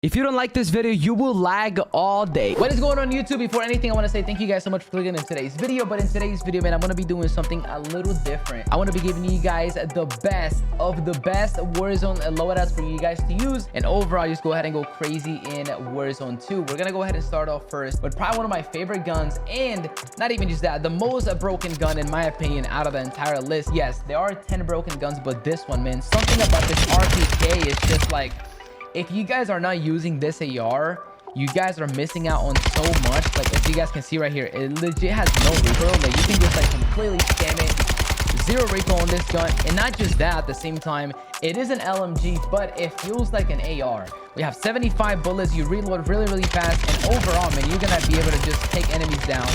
If you don't like this video, you will lag all day. What is going on YouTube? Before anything, I want to say thank you guys so much for clicking in today's video. But in today's video, man, I'm going to be doing something a little different. I want to be giving you guys the best of the best Warzone loadouts for you guys to use. And overall, just go ahead and go crazy in Warzone 2. We're going to go ahead and start off first with probably one of my favorite guns. And not even just that, the most broken gun, in my opinion, out of the entire list. Yes, there are 10 broken guns, but this one, man, something about this RPK is just like... If you guys are not using this AR, you guys are missing out on so much. Like, as you guys can see right here, it legit has no recoil. Like, you can just like completely scam it. Zero recoil on this gun. And not just that, at the same time, it is an LMG, but it feels like an AR. We have 75 bullets. You reload really, really fast. And overall, man, you're going to be able to just take enemies down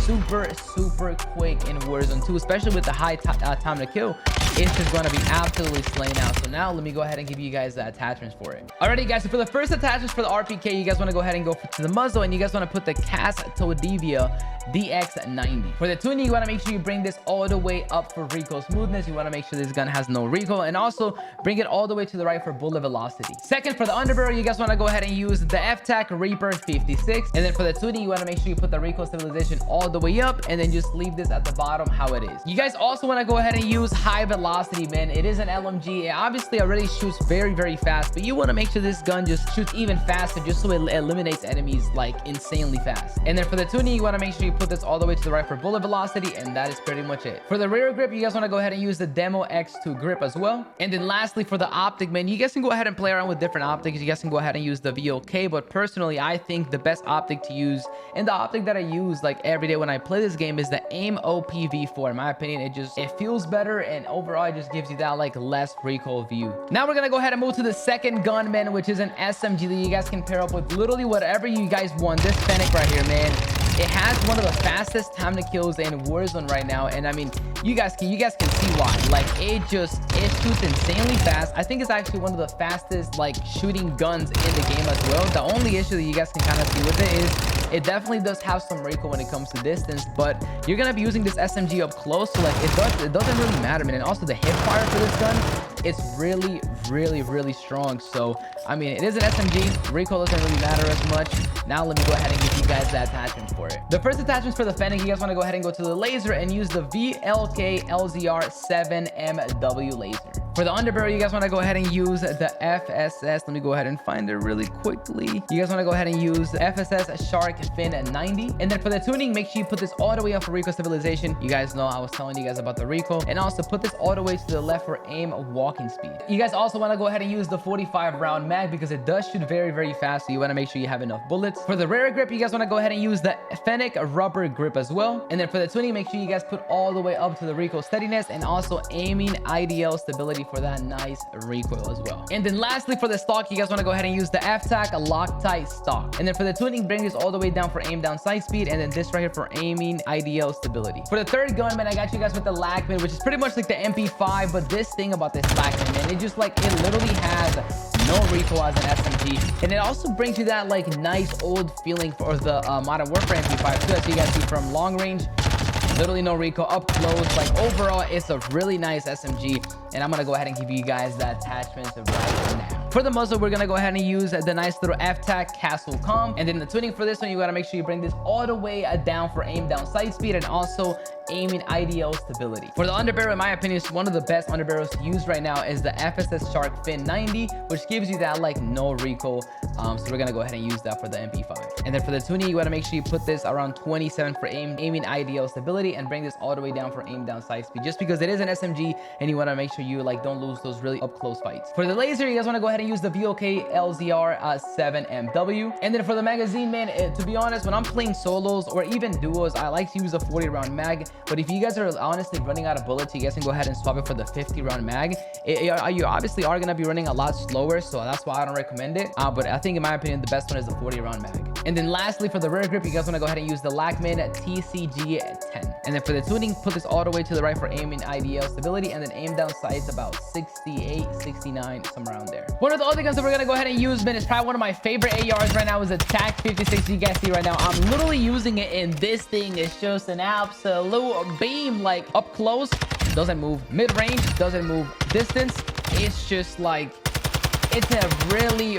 super quick in Warzone 2, especially with the high time to kill. It's just going to be absolutely slain out. So now let me go ahead and give you guys the attachments for it. Alrighty, guys, so for the first attachments for the RPK, you guys want to go ahead and go to the muzzle, and you guys want to put the Castodivia DX90. For the tuning, you want to make sure you bring this all the way up for recoil smoothness. You want to make sure this gun has no recoil, and also bring it all the way to the right for bullet velocity. Second, for the underbarrel, you guys want to go ahead and use the F-Tac Rebirth 56. And then for the tuning, you want to make sure you put the recoil stabilization all the way up, and then just leave this at the bottom how it is. You guys also want to go ahead and use high velocity, man. It is an LMG. It obviously already shoots very fast, but you want to make sure this gun just shoots even faster, just so it eliminates enemies like insanely fast. And then for the tuning, you want to make sure you put this all the way to the right for bullet velocity, and that is pretty much it. For the rear grip, you guys want to go ahead and use the Demo X2 grip as well. And then lastly, for the optic, man, you guys can go ahead and play around with different optics. You guys can go ahead and use the VOK, but personally, I think the best optic to use, and the optic that I use like every day when I play this game, is the AIM OPV4. In my opinion, it feels better, and overall it just gives you that like less recoil view. Now we're gonna go ahead and move to the second gun, man, which is an SMG that you guys can pair up with literally whatever you guys want. This Fennec right here, man, it has one of the fastest time to kills in Warzone right now, and I mean, you guys can see why. Like, it shoots insanely fast. I think it's actually one of the fastest like shooting guns in the game as well. The only issue that you guys can kind of see with it is it definitely does have some recoil when it comes to distance, but you're gonna be using this SMG up close, so like it doesn't really matter, man. And also the hip fire for this gun, it's really strong. So I mean, it is an SMG. Recoil doesn't really matter as much. Now let me go ahead and give you guys the attachments for it. The first attachments for the Fennec, you guys want to go ahead and go to the laser and use the VLK LZR 7MW laser. For the underbarrel, you guys want to go ahead and use the FSS. Let me go ahead and find it really quickly. You guys want to go ahead and use the FSS Shark Fin 90. And then for the tuning, make sure you put this all the way up for recoil stabilization. You guys know I was telling you guys about the recoil. And also put this all the way to the left for aim walking speed. You guys also want to go ahead and use the 45 round mag because it does shoot very fast. So you want to make sure you have enough bullets. For the rear grip, you guys want to go ahead and use the Fennec rubber grip as well. And then for the tuning, make sure you guys put all the way up to the recoil steadiness and also aiming IDL stability for that nice recoil as well. And then lastly, for the stock, you guys want to go ahead and use the F-Tac Loctite stock. And then for the tuning, bring this all the way down for aim down sight speed, and then this right here for aiming IDL stability. For the third gun, man, I got you guys with the Lachmann, which is pretty much like the MP5, but this thing about this Lachmann, man, it just like, it literally has no recoil as an SMG, and it also brings you that like nice old feeling for the Modern Warfare MP5 too, as you guys see from long range. Literally no recoil, up close. Like, overall, it's a really nice SMG, and I'm gonna go ahead and give you guys the attachments right now. For the muzzle, we're gonna go ahead and use the nice little F-Tac Castle Calm, and then the tuning for this one, you gotta make sure you bring this all the way down for aim down sight speed and also aiming IDL stability. For the underbarrel, in my opinion, it's one of the best underbarrels to use right now is the FSS Shark Fin 90, which gives you that like no recoil. So we're gonna go ahead and use that for the MP5. And then for the tuning, you gotta make sure you put this around 27 for aiming IDL stability, and bring this all the way down for aim down sight speed, just because it is an SMG and you want to make sure you like don't lose those really up close fights. For the laser, you guys want to go ahead and use the VOK LZR 7MW. And then for the magazine, man, to be honest, when I'm playing solos or even duos, I like to use a 40 round mag, but if you guys are honestly running out of bullets, you guys can go ahead and swap it for the 50 round mag. You obviously are going to be running a lot slower, so that's why I don't recommend it, but I think in my opinion the best one is the 40 round mag. And then lastly, for the rear grip, you guys want to go ahead and use the Lachmann TCG 10. And then for the tuning, put this all the way to the right for aiming IDL stability, and then aim down sights about 68, 69, somewhere around there. One of the other guns that we're gonna go ahead and use, man, is probably one of my favorite ARs right now, is the TAC 56. You guys see right now, I'm literally using it, and this thing is just an absolute beam. Like, up close, doesn't move. Mid range, doesn't move. Distance, it's just like, it's a really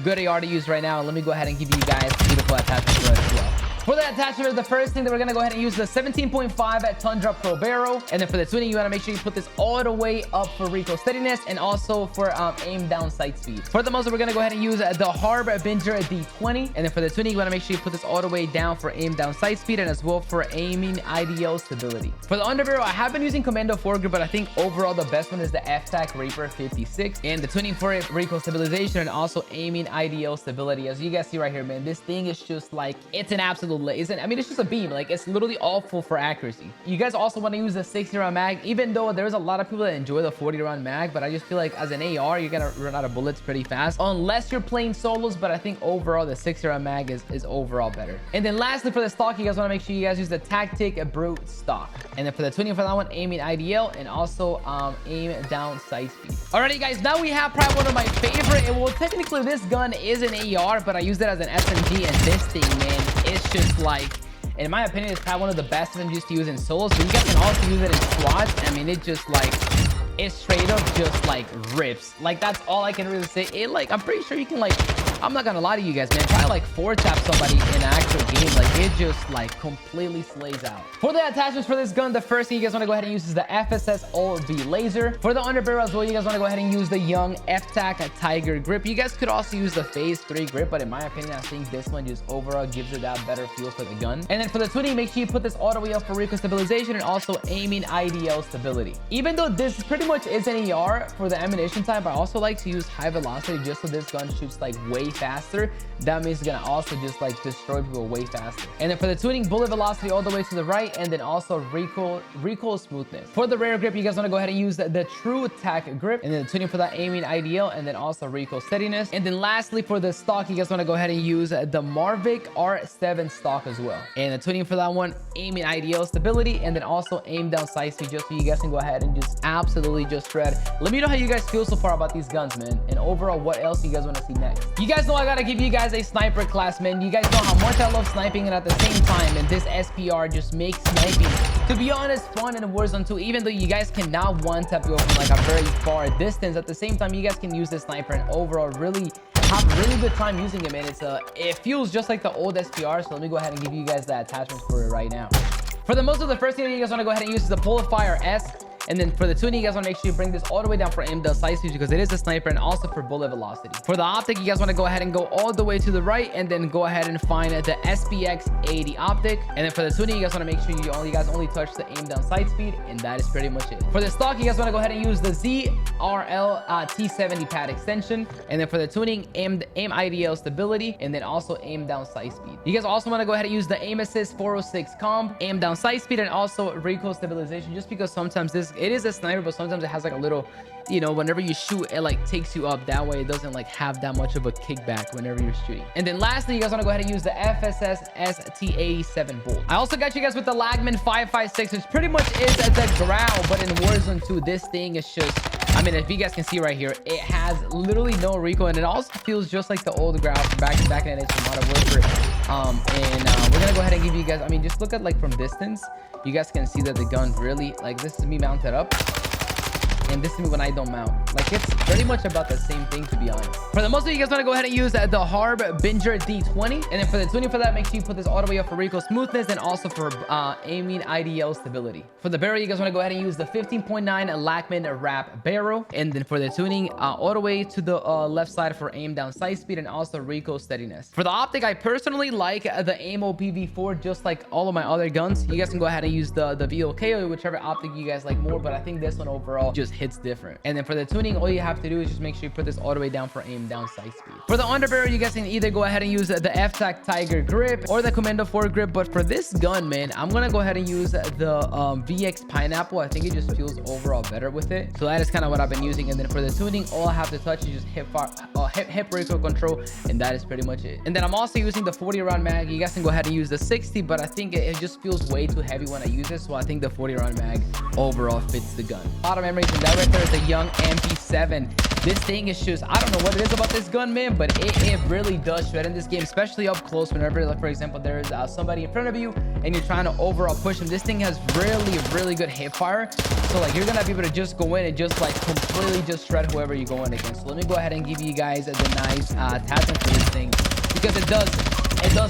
good AR to use right now. Let me go ahead and give you guys beautiful attachments for it as well. For the attachment, the first thing that we're going to go ahead and use the 17.5 Tundra Pro Barrel. And then for the tuning, you want to make sure you put this all the way up for recoil steadiness and also for aim down sight speed. For the muzzle, we're going to go ahead and use the Harbinger D20. And then for the tuning, you want to make sure you put this all the way down for aim down sight speed and as well for aiming IDL stability. For the underbarrel, I have been using Commando 4 grip, but I think overall the best one is the FTAC Rebirth 56. And the tuning for it, recoil stabilization and also aiming IDL stability. As you guys see right here, man, this thing is just like, it's an absolute isn't. I mean, it's just a beam. Like, it's literally all full for accuracy. You guys also want to use the 60 round mag, even though there's a lot of people that enjoy the 40 round mag, but I just feel like as an AR, you're gonna run out of bullets pretty fast unless you're playing solos. But I think overall the 60 round mag is overall better. And then lastly, for the stock, you guys want to make sure you guys use the Tactic Brute stock. And then for the tuning for that one, aiming IDL and also aim down sight speed. Alrighty, guys, now we have probably one of my favorite, and well, technically this gun is an AR, but I use it as an SMG, and this thing, man, it's just like, in my opinion, it's probably one of the best SMGs to use in solos, but you guys can also use it in squads. I mean, it just like, it straight up just like rips. Like, that's all I can really say. It like, I'm pretty sure you can like, I'm not gonna lie to you guys, man, probably like 4-tap somebody in an actual game. Like, it just like completely slays out. For the attachments for this gun, the first thing you guys want to go ahead and use is the FSS OV laser. For the underbarrel as well, you guys want to go ahead and use the Young FTAC Tiger grip. You guys could also use the Phase 3 grip, but in my opinion, I think this one just overall gives it that better feel for the gun. And then for the tuning, make sure you put this all the way up for recoil stabilization and also aiming IDL stability. Even though this pretty much is an AR for the ammunition type, I also like to use high velocity just so this gun shoots like way faster. That means it's gonna also just like destroy people way faster. And then for the tuning, bullet velocity all the way to the right, and then also recoil smoothness. For the rear grip, you guys want to go ahead and use the True Tack grip, and then the tuning for that, aiming IDL and then also recoil steadiness. And then lastly, for the stock, you guys want to go ahead and use the Mavic R7 stock as well. And the tuning for that one, aiming IDL stability and then also aim down sight speed, just so you guys can go ahead and just absolutely just shred. Let me know how you guys feel so far about these guns, man, and overall what else you guys want to see next. You guys know I gotta give you guys a sniper class, man. You guys know how much I love sniping, and at the same time, and this SPR just makes sniping, to be honest, fun in Warzone 2. Even though you guys cannot one-tap go from like a very far distance, at the same time, you guys can use this sniper and overall really have a really good time using it, man. It feels just like the old SPR. So let me go ahead and give you guys the attachments for it right now. For the muzzle, the first thing that you guys want to go ahead and use is the Pulifire S. And then for the tuning, you guys want to make sure you bring this all the way down for aim down sight speed because it is a sniper, and also for bullet velocity. For the optic, you guys want to go ahead and go all the way to the right and then go ahead and find the SPX 80 optic. And then for the tuning, you guys want to make sure you guys only touch the aim down sight speed, and that is pretty much it. For the stock, you guys want to go ahead and use the ZRL T70 pad extension. And then for the tuning, aim IDL stability and then also aim down sight speed. You guys also want to go ahead and use the aim assist 406 comp, aim down sight speed, and also recoil stabilization, just because sometimes it is a sniper, but sometimes it has like a little, you know, whenever you shoot, it like takes you up. That way it doesn't like have that much of a kickback whenever you're shooting. And then lastly, you guys want to go ahead and use the FSS ST87 bolt. I also got you guys with the Lachmann 556, which pretty much is the growl, but in Warzone 2, this thing is just, I mean, if you guys can see right here, it has literally no recoil, and it also feels just like the old growl from back in the days from Modern Warfare. We're gonna go ahead and give you guys, I mean, just look at like from distance, you guys can see that the gun really, like, this is me mounted up, and this is me when I don't mount. Like, it's pretty much about the same thing, to be honest. For the muzzle, you guys want to go ahead and use the Harbinger D20. And then for the tuning for that, make sure you put this all the way up for recoil smoothness and also for aiming IDL stability. For the barrel, you guys want to go ahead and use the 15.9 Lachmann wrap barrel. And then for the tuning, all the way to the left side for aim down sight speed and also recoil steadiness. For the optic, I personally like the AIMO PV4, just like all of my other guns. You guys can go ahead and use the VLK or whichever optic you guys like more, but I think this one overall just hits different. And then for the tuning, all you have to do is just make sure you put this all the way down for aim down sight speed. For the underbarrel, you guys can either go ahead and use the FTAC Tiger grip or the Commando 4 grip, but for this gun, man, I'm gonna go ahead and use the VX Pineapple. I think it just feels overall better with it, so that is kind of what I've been using. And then for the tuning, all I have to touch is just hip recoil control, and that is pretty much it. And then I'm also using the 40 round mag. You guys can go ahead and use the 60, but I think it just feels way too heavy when I use it, so I think the 40 round mag overall fits the gun. Bottom memories, and that right there is a Young MP7. This thing is just, I don't know what it is about this gun, man, but it really does shred in this game, especially up close. Whenever, like, for example, there is somebody in front of you and you're trying to overall push them, this thing has really good hip fire. So like you're gonna be able to just go in and just like completely just shred whoever you're going against. So let me go ahead and give you guys the nice attachment for this thing, because it does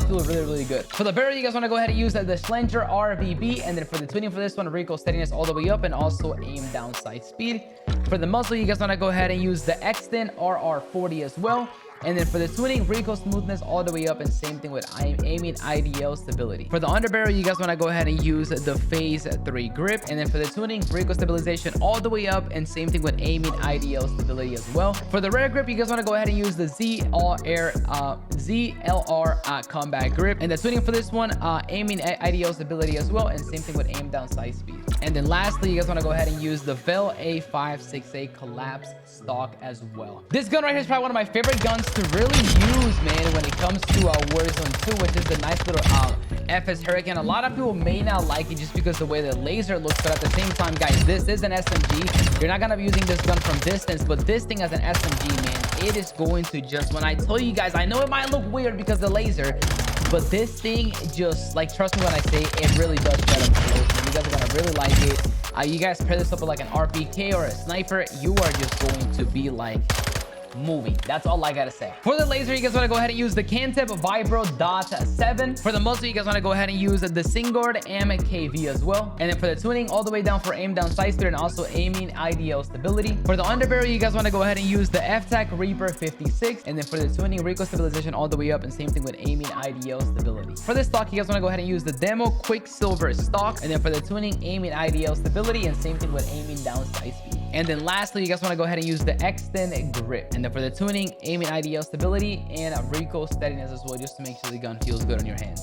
feel really good. For the barrel, you guys want to go ahead and use the Schlenger RVB, and then for the tuning for this one, recoil steadiness all the way up and also aim down sight speed. For the muzzle, you guys want to go ahead and use the Extend RR40 as well. And then for the tuning, recoil smoothness all the way up, and same thing with aiming IDL stability. For the underbarrel, you guys want to go ahead and use the Phase 3 grip. And then for the tuning, recoil stabilization all the way up, and same thing with aiming IDL stability as well. For the rear grip, you guys want to go ahead and use the ZLR combat grip. And the tuning for this one, aiming IDL stability as well, and same thing with aim down sight speed. And then lastly, you guys want to go ahead and use the Vel A568 collapse stock as well. This gun right here is probably one of my favorite guns to really use, man, when it comes to Warzone 2, which is the nice little FS Hurricane. A lot of people may not like it just because the way the laser looks, but at the same time, guys, this is an SMG. You're not gonna be using this gun from distance, but this thing as an SMG, man, it is going to just, when I tell you guys, I know it might look weird because the laser, but this thing just, like, trust me when I say it really does shred up close. You guys are gonna really like it. You guys pair this up with like an RPK or a sniper, you are just going to be like moving. That's all I gotta say. For the laser, you guys want to go ahead and use the Cantep Vibro Dot 7. For the muzzle, you guys want to go ahead and use the Singord MKV as well. And then for the tuning, all the way down for aim down sight speed and also aiming IDL stability. For the underbarrel, you guys want to go ahead and use the FTAC Rebirth 56. And then for the tuning, recoil stabilization all the way up, and same thing with aiming IDL stability. For the stock, you guys want to go ahead and use the Demo Quicksilver stock. And then for the tuning, aiming IDL stability, and same thing with aiming down sight speed. And then lastly, you guys want to go ahead and use the Extend grip. And then for the tuning, aiming IDL stability and recoil steadiness as well, just to make sure the gun feels good on your hands.